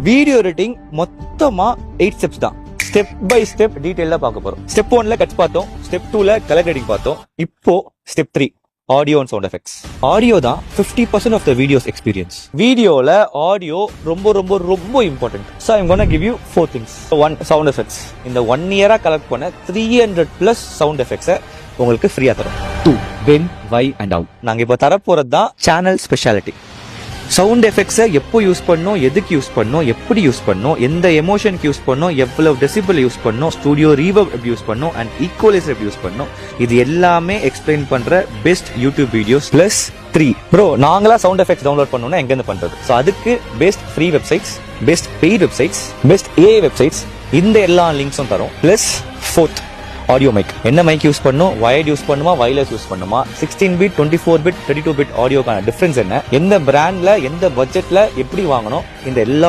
Video editing மொத்தமா 8 steps தான். Step by step டீடைலா பார்க்க போறோம். ஸ்டெப் 1ல கட்ஸ் பார்த்தோம், ஸ்டெப் 2ல கலர் கிரேடிங் பார்த்தோம். இப்போ step 3 audio and sound effects. Audio தான் 50% ஆஃப் த வீடியோஸ் எக்ஸ்பீரியன்ஸ். வீடியோல ஆடியோ ரொம்ப ரொம்ப ரொம்ப important. So I'm gonna give you 4 things. 1 sound effects. இந்த 1 இயரா கலெக்ட் பண்ண 300+ சவுண்ட் எஃபெக்ட்ஸை உங்களுக்கு ஃப்ரீயா தரோம். 2 when, why and how. நாங்க இப்போ தரப்போறது தான் சேனல் ஸ்பெஷாலிட்டி. சவுண்ட் எஃபெக்ட்ஸை எப்போ யூஸ் பண்ணணும், எதுக்கு யூஸ் பண்ணணும், எப்படி யூஸ் பண்ணணும், எந்த எமோஷனுக்கு யூஸ் பண்ணணும், எவ்வளவு டெசிபிள் யூஸ் பண்ணணும், ஸ்டுடியோ ரீவர்ப் எப்படி யூஸ் பண்ணணும் அண்ட் ஈக்குவலைசர் எப்படி யூஸ் பண்ணணும், இது எல்லாமே எக்ஸ்பிளைன் பண்ற best YouTube videos. Plus 3 pro நாங்களா சவுண்ட் எஃபெக்ட்ஸ் டவுன்லோட் பண்ணணும்னா எங்க இருந்து பண்றது? ஸோ அதுக்கு best free websites, best paid websites, best AI websites, இந்த எல்லா லிங்க்ஸும் தரும். Plus 4th audio mic. என்ன மைக் யூஸ் பண்ணும், வயர்ட் யூஸ் பண்ணுமா, வயர்லெஸ் யூஸ் பண்ணுமா, 16 பிட், 24 பிட், 32 பிட் ஆடியோக்கான டிஃபரன்ஸ் என்ன, எந்த பிராண்ட்ல எந்த பட்ஜெட்ல எப்படி வாங்கணும், இந்த எல்லா